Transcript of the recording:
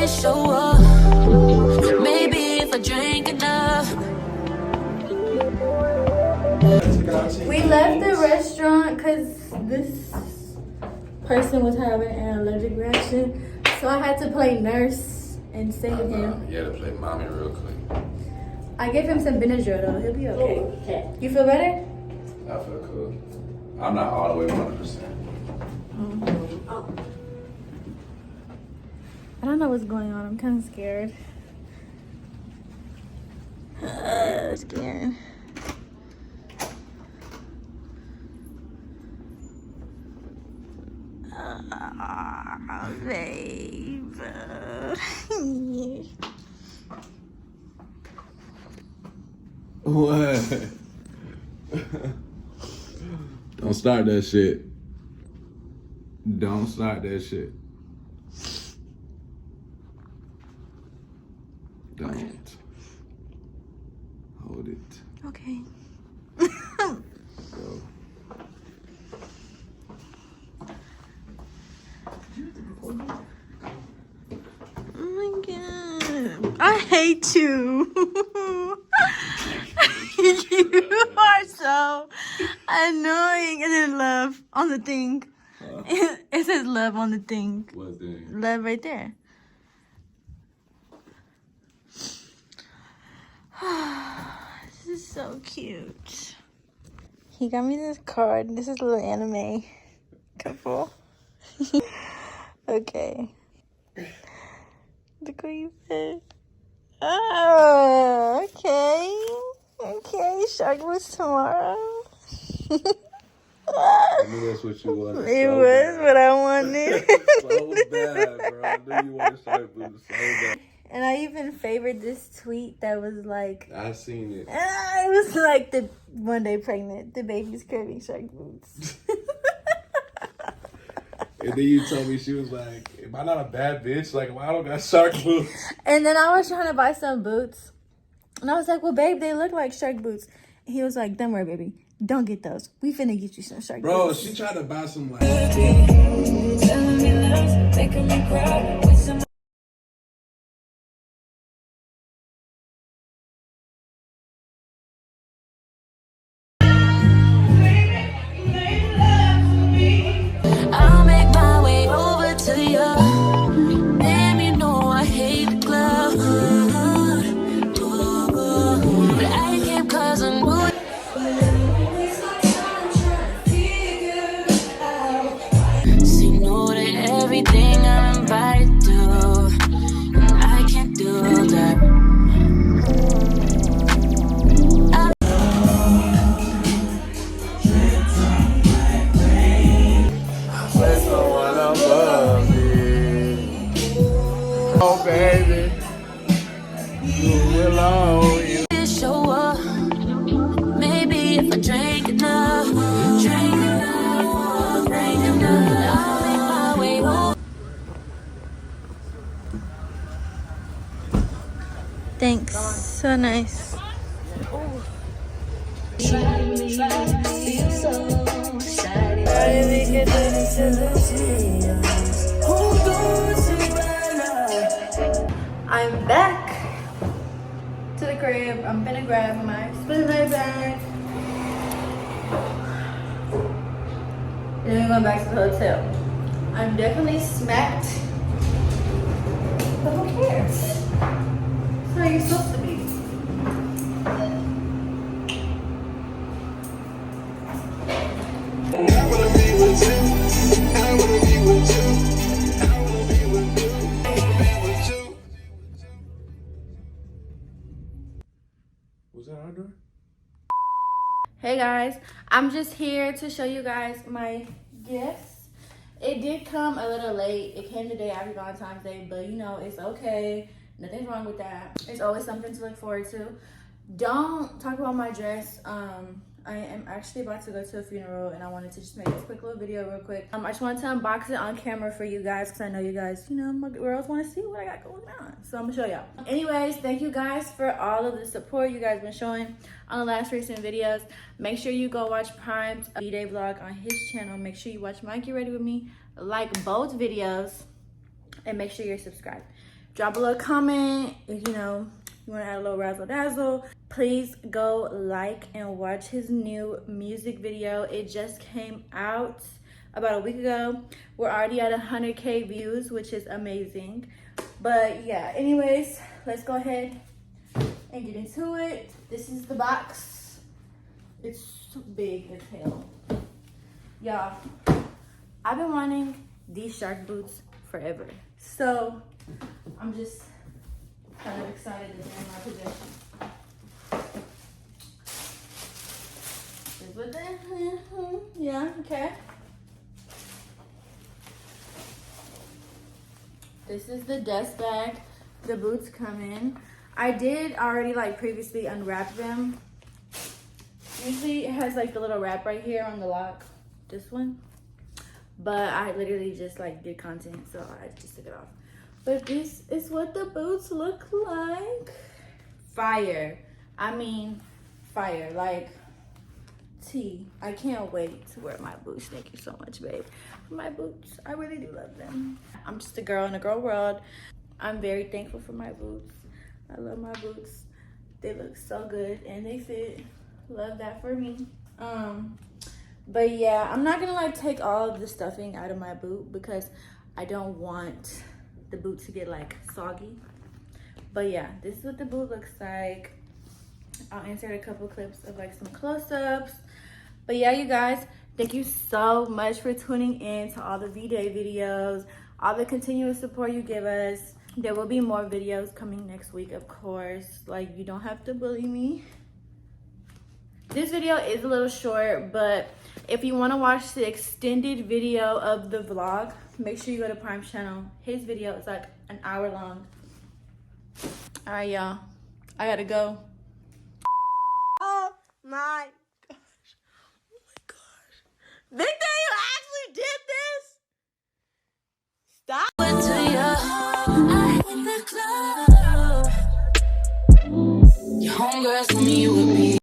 show up. Maybe if I drank enough. We left the restaurant because this person was having an allergic reaction, so I had to play nurse and save him. You had to play mommy real quick. I gave him some Benadryl though. He'll be okay. You feel better? I feel cool. I'm not all the way 100%. I don't know what's going on. I'm kind of scared. Scared. Babe. What? Don't start that shit. Don't start that shit. Don't. Hold it. Okay. Go. Oh my god. I hate you. You are so annoying. And then love on the thing. It says love on the thing. What's that? Love right there. This is so cute. He got me this card. This is a little anime couple. Okay. Look what you said. Oh, okay. Okay, shark boots tomorrow. I knew that's what you wanted. It so was bad. What I wanted. So bad, bro. I knew you wanted shark boots so bad. And I even favored this tweet that was like... I seen it. It was like the one day pregnant, the baby's craving shark boots. And then you told me, she was like, am I not a bad bitch? Like, why I don't got shark boots? And then I was trying to buy some boots. And I was like, well, babe, they look like shark boots. And he was like, don't worry, baby. Don't get those. We finna get you some shark boots. Bro, she tried to buy some like... I'll make my way over to you. Damn, you know I hate the glove. But I kept cause I knew it. Say no to everything I'm invited to, and I can't do that. Oh, baby, you will always Show up. Maybe if I drank enough, I'll make my way home. Thanks. So nice. I'm back to the crib. I'm gonna grab my spinner bag. And then we're going back to the hotel. I'm definitely smacked. But who cares? That's how you're supposed to be. Was that our door? Hey guys, I'm just here to show you guys my gifts. It did come a little late. It came the day after Valentine's Day, but you know, it's okay. Nothing's wrong with that. It's always something to look forward to. Don't talk about my dress. I am actually about to go to a funeral and I wanted to just make this quick little video real quick. I just wanted to unbox it on camera for you guys because I know you guys, you know, my girls want to see what I got going on. So I'm gonna show y'all. Anyways, thank you guys for all of the support you guys been showing on the last recent videos. Make sure you go watch Prime's B-Day vlog on his channel. Make sure you watch Mike Get Ready With Me. Like both videos and make sure you're subscribed. drop a little comment if you know you want to add a little razzle dazzle. Please go like and watch his new music video. It just came out about a week ago. We're already at 100K views, which is amazing. But yeah, anyways, let's go ahead and get into it. This is the box. It's big as hell. Y'all, I've been wanting these shark boots forever. So I'm just kind of excited that they're in my possession. Is what that? Yeah, okay. This is the dust bag the boots come in. I did already like previously unwrap them. Usually it has like the little wrap right here on the lock, this one. But I literally just like did content, so I just took it off. But this is what the boots look like. Fire. I mean, fire. Like, T. I can't wait to wear my boots. Thank you so much, babe. My boots. I really do love them. I'm just a girl in a girl world. I'm very thankful for my boots. I love my boots. They look so good and they fit. Love that for me. But yeah, I'm not gonna like take all of the stuffing out of my boot because I don't want the boot to get like soggy. But yeah, this is what the boot looks like. I'll insert a couple clips of like some close-ups. But yeah, you guys, thank you so much for tuning in to all the V-Day videos, all the continuous support you give us. There will be more videos coming next week, of course. Like, you don't have to bully me. This video is a little short, but if you want to watch the extended video of the vlog, make sure you go to Prime's channel. His video is like an hour long. All right, y'all. I gotta go. Oh my gosh. Oh my gosh. Big Day, you actually did this? Stop. Went to your, I hit the club. Your homegirls told me you would be